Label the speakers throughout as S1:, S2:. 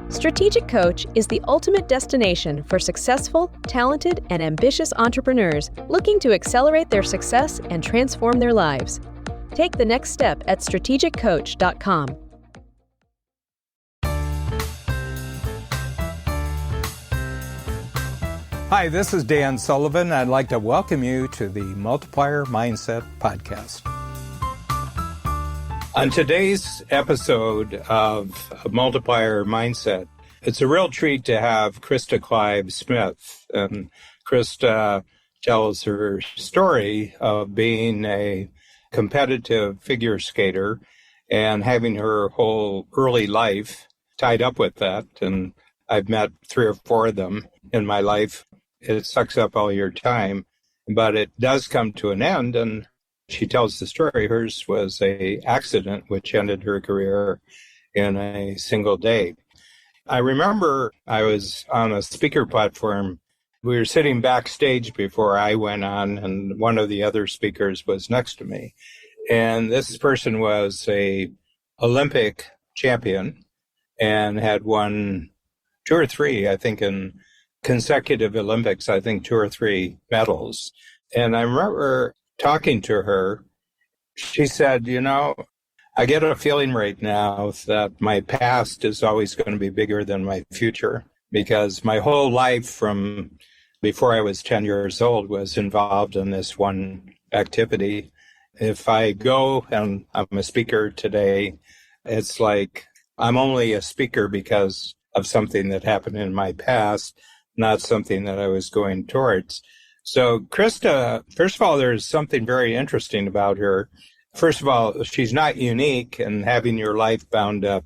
S1: Strategic Coach is the ultimate destination for successful, talented, and ambitious entrepreneurs looking to accelerate their success and transform their lives. Take the next step at strategiccoach.com.
S2: Hi, this is Dan Sullivan. I'd like to welcome you to the Multiplier Mindset Podcast. On today's episode of Multiplier Mindset, it's a real treat to have Krista Clive-Smith. And Krista tells her story of being a competitive figure skater and having her whole early life tied up with that. And I've met 3 or 4 of them in my life. It sucks up all your time, but it does come to an end. And she tells the story. Hers was an accident which ended her career in a single day. I remember I was on a speaker platform. We were sitting backstage before I went on, and one of the other speakers was next to me. And this person was a Olympic champion and had won 2 or 3, I think, in consecutive Olympics, I think 2 or 3 medals. And I remember talking to her. She said, I get a feeling right now that my past is always going to be bigger than my future, because my whole life from before I was 10 years old was involved in this one activity. If I go and I'm a speaker today, it's like I'm only a speaker because of something that happened in my past, not something that I was going towards. So Krista, first of all, there's something very interesting about her. First of all, she's not unique in having your life bound up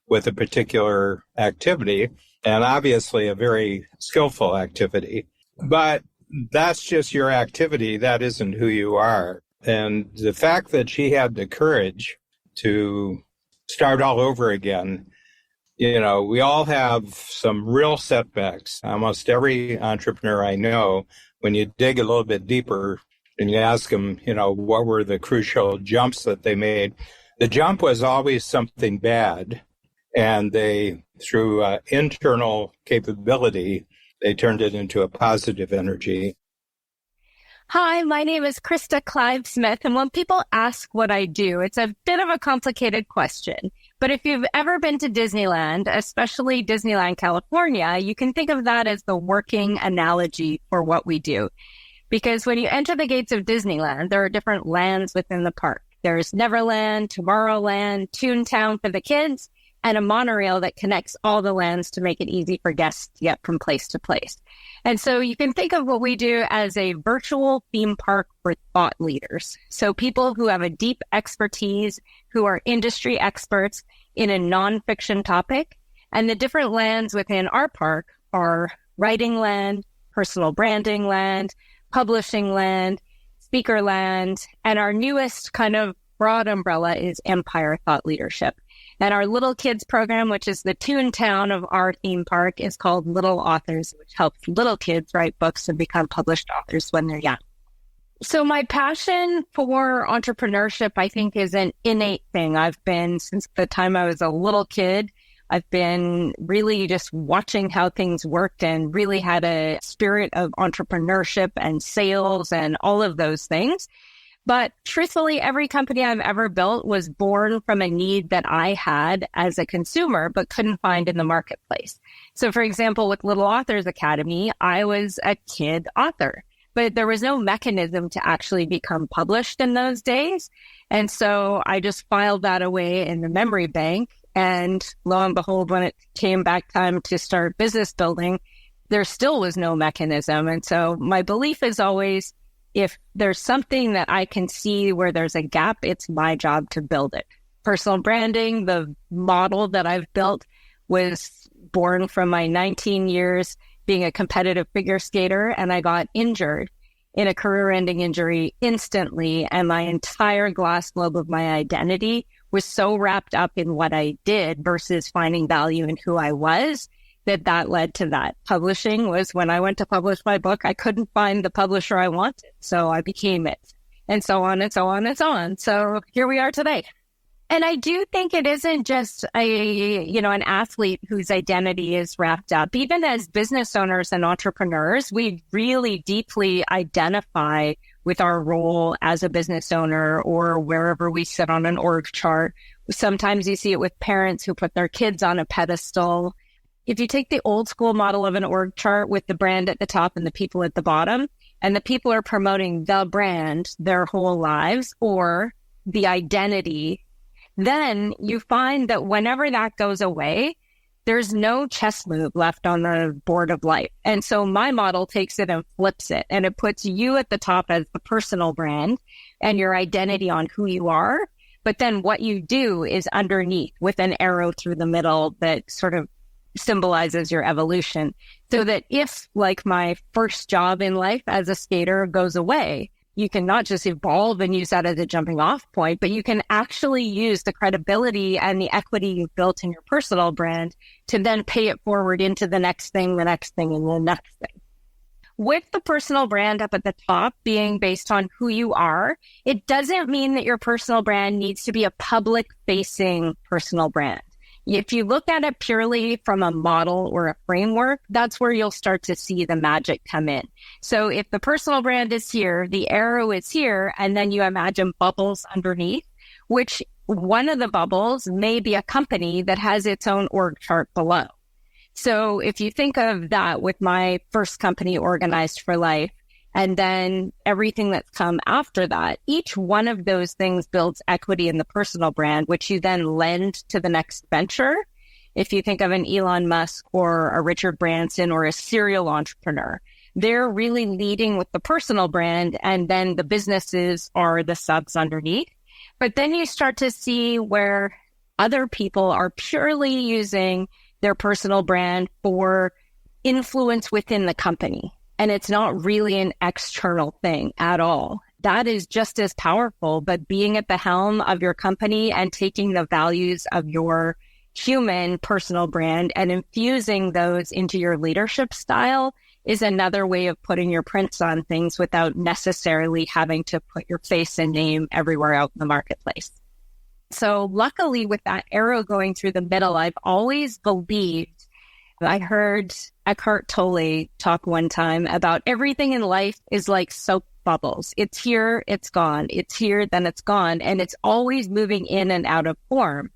S2: with a particular activity, and obviously a very skillful activity. But that's just your activity. That isn't who you are. And the fact that she had the courage to start all over again, we all have some real setbacks. Almost every entrepreneur I know, when you dig a little bit deeper and you ask them, what were the crucial jumps that they made? The jump was always something bad. And they, through internal capability, they turned it into a positive energy.
S3: Hi, my name is Krista Clive-Smith, and when people ask what I do, it's a bit of a complicated question. But if you've ever been to Disneyland, especially Disneyland, California, you can think of that as the working analogy for what we do. Because when you enter the gates of Disneyland, there are different lands within the park. There's Neverland, Tomorrowland, Toontown for the kids, and a monorail that connects all the lands to make it easy for guests to get from place to place. And so you can think of what we do as a virtual theme park for thought leaders. So people who have a deep expertise, who are industry experts in a nonfiction topic. And the different lands within our park are writing land, personal branding land, publishing land, speaker land, and our newest kind of broad umbrella is Empire Thought Leadership. And our Little Kids program, which is the Toontown of our theme park, is called Little Authors, which helps little kids write books and become published authors when they're young. So my passion for entrepreneurship, I think, is an innate thing. I've been, since the time I was a little kid, I've been really just watching how things worked and really had a spirit of entrepreneurship and sales and all of those things. But truthfully, every company I've ever built was born from a need that I had as a consumer, but couldn't find in the marketplace. So for example, with Little Authors Academy, I was a kid author, but there was no mechanism to actually become published in those days. And so I just filed that away in the memory bank. And lo and behold, when it came back time to start business building, there still was no mechanism. And so my belief is always, if there's something that I can see where there's a gap, it's my job to build it. Personal branding, the model that I've built, was born from my 19 years being a competitive figure skater, and I got injured in a career-ending injury instantly, and my entire glass globe of my identity was so wrapped up in what I did versus finding value in who I was, that led to that. Publishing was when I went to publish my book, I couldn't find the publisher I wanted, so I became it, and so on and so on and so on. So here we are today. And I do think it isn't just an athlete whose identity is wrapped up. Even as business owners and entrepreneurs, we really deeply identify with our role as a business owner or wherever we sit on an org chart. Sometimes you see it with parents who put their kids on a pedestal. If you take the old school model of an org chart with the brand at the top and the people at the bottom, and the people are promoting the brand their whole lives or the identity, then you find that whenever that goes away, there's no chess move left on the board of life. And so my model takes it and flips it, and it puts you at the top as the personal brand and your identity on who you are. But then what you do is underneath with an arrow through the middle that sort of symbolizes your evolution. So that if, like, my first job in life as a skater goes away, you can not just evolve and use that as a jumping off point, but you can actually use the credibility and the equity you've built in your personal brand to then pay it forward into the next thing, and the next thing. With the personal brand up at the top being based on who you are, it doesn't mean that your personal brand needs to be a public-facing personal brand. If you look at it purely from a model or a framework, that's where you'll start to see the magic come in. So if the personal brand is here, the arrow is here, and then you imagine bubbles underneath, which one of the bubbles may be a company that has its own org chart below. So if you think of that with my first company, Organized for Life, and then everything that's come after that, each one of those things builds equity in the personal brand, which you then lend to the next venture. If you think of an Elon Musk or a Richard Branson or a serial entrepreneur, they're really leading with the personal brand, and then the businesses are the subs underneath. But then you start to see where other people are purely using their personal brand for influence within the company. And it's not really an external thing at all. That is just as powerful, but being at the helm of your company and taking the values of your human personal brand and infusing those into your leadership style is another way of putting your prints on things without necessarily having to put your face and name everywhere out in the marketplace. So luckily, with that arrow going through the middle, I've always believed. I heard Eckhart Tolle talk one time about everything in life is like soap bubbles. It's here, it's gone. It's here, then it's gone. And it's always moving in and out of form.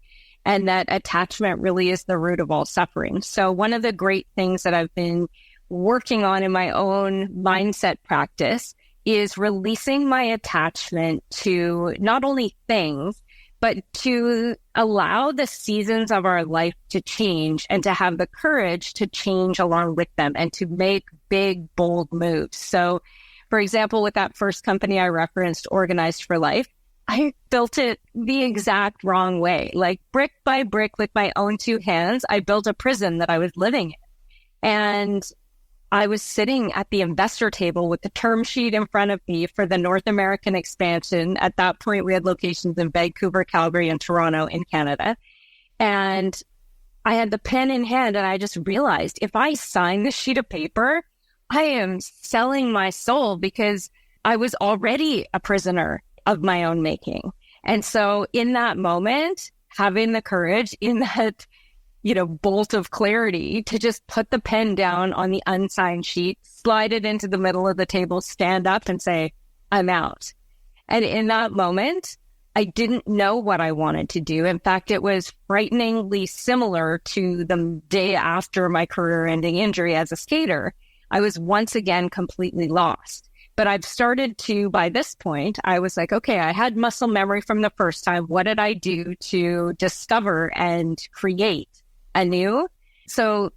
S3: And that attachment really is the root of all suffering. So one of the great things that I've been working on in my own mindset practice is releasing my attachment to not only things, but to allow the seasons of our life to change and to have the courage to change along with them and to make big, bold moves. So, for example, with that first company I referenced, Organized for Life, I built it the exact wrong way. Like brick by brick with my own two hands, I built a prison that I was living in. And I was sitting at the investor table with the term sheet in front of me for the North American expansion. At that point, we had locations in Vancouver, Calgary, and Toronto in Canada. And I had the pen in hand, and I just realized if I sign this sheet of paper, I am selling my soul because I was already a prisoner of my own making. And so in that moment, having the courage in that bolt of clarity to just put the pen down on the unsigned sheet, slide it into the middle of the table, stand up and say, I'm out. And in that moment, I didn't know what I wanted to do. In fact, it was frighteningly similar to the day after my career-ending injury as a skater. I was once again completely lost. But I've started to, by this point, I was like, okay, I had muscle memory from the first time. What did I do to discover and create anew? So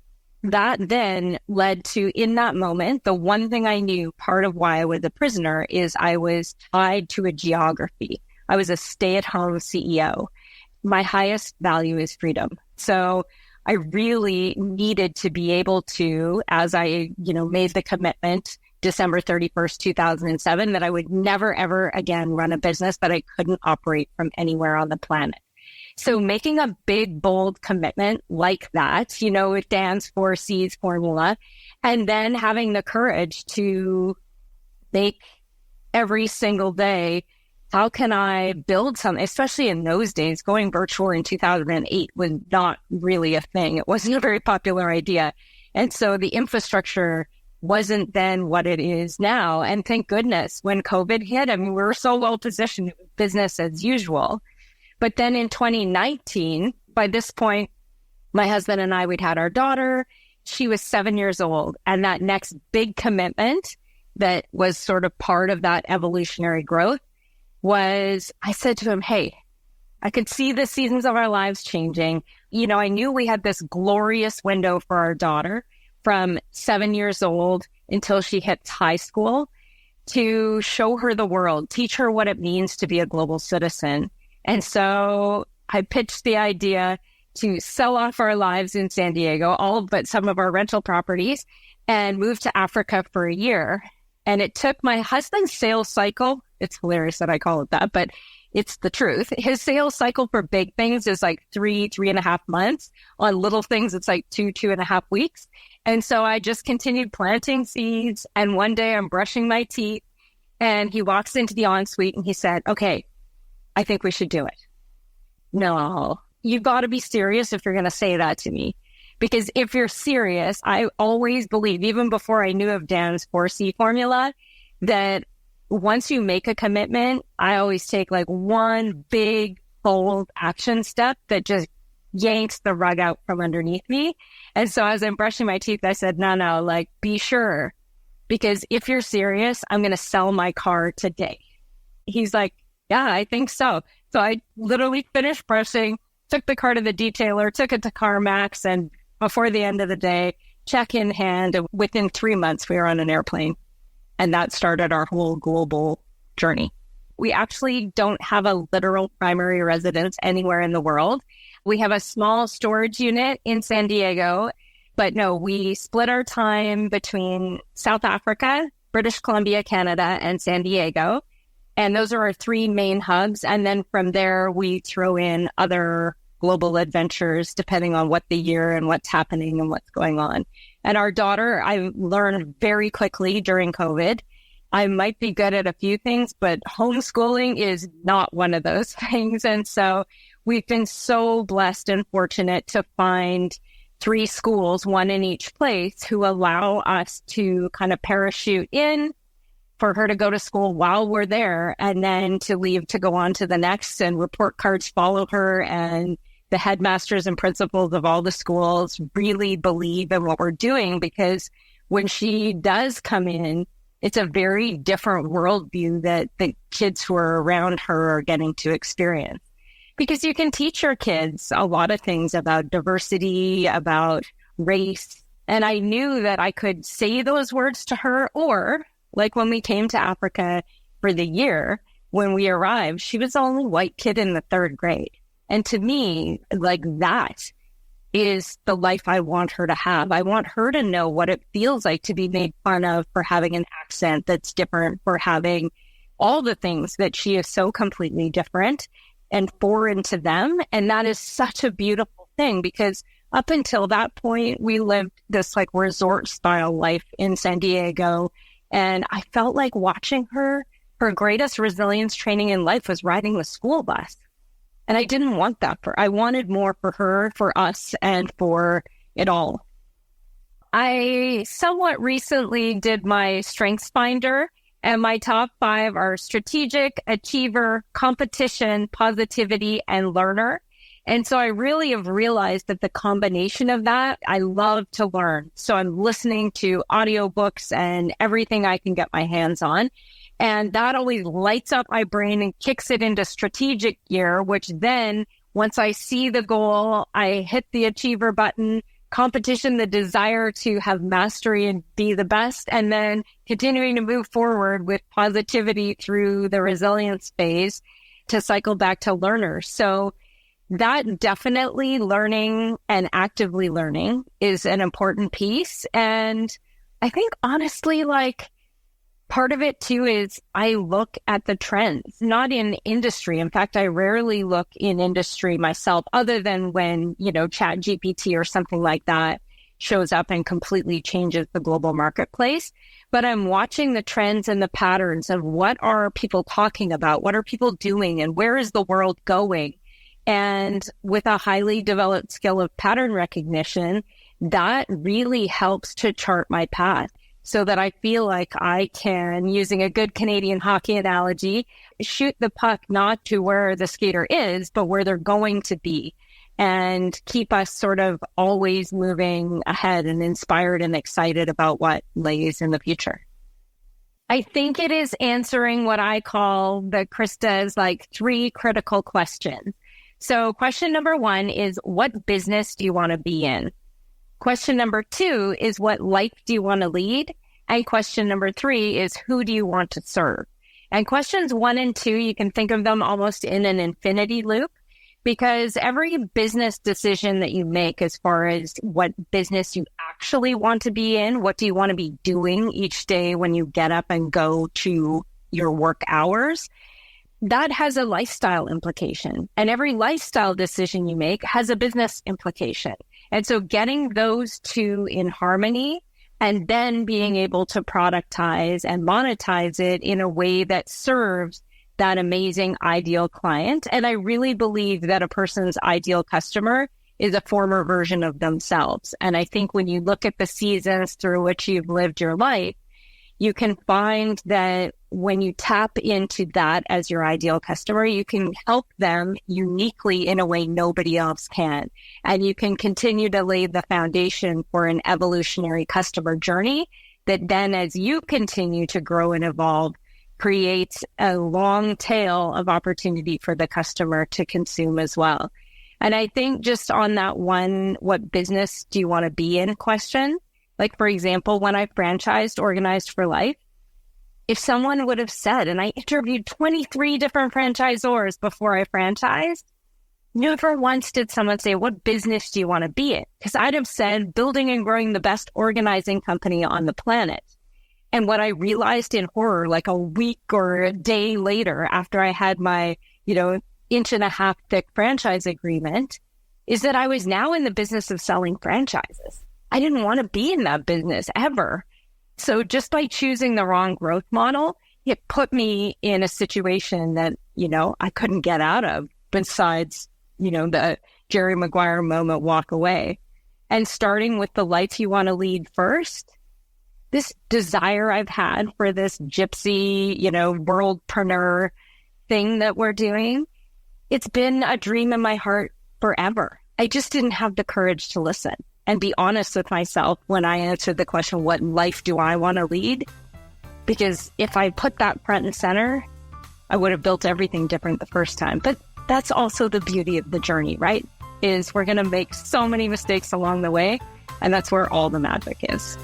S3: that then led to, in that moment, the one thing I knew, part of why I was a prisoner, is I was tied to a geography. I was a stay-at-home CEO. My highest value is freedom. So I really needed to be able to, as I, made the commitment December 31st, 2007, that I would never, ever again run a business that I couldn't operate from anywhere on the planet. So making a big, bold commitment like that, with Dan's 4 C's formula, and then having the courage to make every single day how can I build something, especially in those days? Going virtual in 2008 was not really a thing. It wasn't a very popular idea. And so the infrastructure wasn't then what it is now. And thank goodness when COVID hit, I mean, we were so well positioned, it was business as usual. But then in 2019, by this point, my husband and I, we'd had our daughter. She was 7 years old. And that next big commitment that was sort of part of that evolutionary growth was, I said to him, hey, I could see the seasons of our lives changing. You know, I knew we had this glorious window for our daughter from 7 years old until she hits high school to show her the world, teach her what it means to be a global citizen. And so I pitched the idea to sell off our lives in San Diego, all but some of our rental properties, and move to Africa for a year. And it took my husband's sales cycle. It's hilarious that I call it that, but it's the truth. His sales cycle for big things is like 3.5 months. On little things, it's like 2.5 weeks. And so I just continued planting seeds. And one day I'm brushing my teeth and he walks into the ensuite and he said, okay, I think we should do it. No, you've got to be serious if you're going to say that to me. Because if you're serious, I always believe, even before I knew of Dan's 4C formula, that once you make a commitment, I always take like one big, bold action step that just yanks the rug out from underneath me. And so as I'm brushing my teeth, I said, no, like, be sure. Because if you're serious, I'm going to sell my car today. He's like, yeah, I think so. So I literally finished brushing, took the car to the detailer, took it to CarMax, and before the end of the day, check in hand, and within 3 months, we were on an airplane. And that started our whole global journey. We actually don't have a literal primary residence anywhere in the world. We have a small storage unit in San Diego, but no, we split our time between South Africa, British Columbia, Canada, and San Diego. And those are our three main hubs. And then from there, we throw in other global adventures depending on what the year and what's happening and what's going on. And our daughter, I learned very quickly during COVID. I might be good at a few things, but homeschooling is not one of those things. And so we've been so blessed and fortunate to find 3 schools, one in each place, who allow us to kind of parachute in for her to go to school while we're there and then to leave to go on to the next, and report cards follow her, and the headmasters and principals of all the schools really believe in what we're doing, because when she does come in, it's a very different worldview that the kids who are around her are getting to experience. Because you can teach your kids a lot of things about diversity, about race. And I knew that I could say those words to her, or like when we came to Africa for the year, when we arrived, she was the only white kid in the 3rd grade. And to me, like, that is the life I want her to have. I want her to know what it feels like to be made fun of for having an accent that's different, for having all the things that she is so completely different and foreign to them. And that is such a beautiful thing, because up until that point, we lived this like resort style life in San Diego. And I felt like watching her greatest resilience training in life was riding the school bus. And I didn't want that I wanted more for her, for us, and for it all. I somewhat recently did my Strengths Finder, and my top 5 are strategic, achiever, competition, positivity, and learner. And so I really have realized that the combination of that, I love to learn. So I'm listening to audiobooks and everything I can get my hands on. And that always lights up my brain and kicks it into strategic gear, which then once I see the goal, I hit the achiever button, competition, the desire to have mastery and be the best, and then continuing to move forward with positivity through the resilience phase to cycle back to learner. So that definitely, learning and actively learning is an important piece. And I think honestly, like, part of it too is I look at the trends, not in industry. In fact, I rarely look in industry myself, other than when, Chat GPT or something like that shows up and completely changes the global marketplace. But I'm watching the trends and the patterns of what are people talking about, what are people doing, and where is the world going? And with a highly developed skill of pattern recognition, that really helps to chart my path so that I feel like I can, using a good Canadian hockey analogy, shoot the puck not to where the skater is, but where they're going to be, and keep us sort of always moving ahead and inspired and excited about what lays in the future. I think it is answering what I call the Krista's like 3 critical questions. So question number 1 is, what business do you want to be in? Question number 2 is, what life do you want to lead? And question number 3 is, who do you want to serve? And questions 1 and 2, you can think of them almost in an infinity loop, because every business decision that you make as far as what business you actually want to be in, what do you want to be doing each day when you get up and go to your work hours, that has a lifestyle implication. And every lifestyle decision you make has a business implication. And so getting those 2 in harmony and then being able to productize and monetize it in a way that serves that amazing ideal client. And I really believe that a person's ideal customer is a former version of themselves. And I think when you look at the seasons through which you've lived your life, you can find that when you tap into that as your ideal customer, you can help them uniquely in a way nobody else can. And you can continue to lay the foundation for an evolutionary customer journey that then, as you continue to grow and evolve, creates a long tail of opportunity for the customer to consume as well. And I think just on that one, what business do you want to be in question? Like, for example, when I franchised Organized for Life, if someone would have said, and I interviewed 23 different franchisors before I franchised, never once did someone say, what business do you want to be in? Because I'd have said, building and growing the best organizing company on the planet. And what I realized in horror, like a week or a day later, after I had my, 1.5-inch thick franchise agreement, is that I was now in the business of selling franchises. I didn't want to be in that business ever. So just by choosing the wrong growth model, it put me in a situation that, I couldn't get out of besides, the Jerry Maguire moment, walk away. And starting with the life you want to lead first, this desire I've had for this gypsy, worldpreneur thing that we're doing, it's been a dream in my heart forever. I just didn't have the courage to listen and be honest with myself when I answered the question, what life do I want to lead? Because if I put that front and center, I would have built everything different the first time. But that's also the beauty of the journey, right? Is we're going to make so many mistakes along the way, and that's where all the magic is.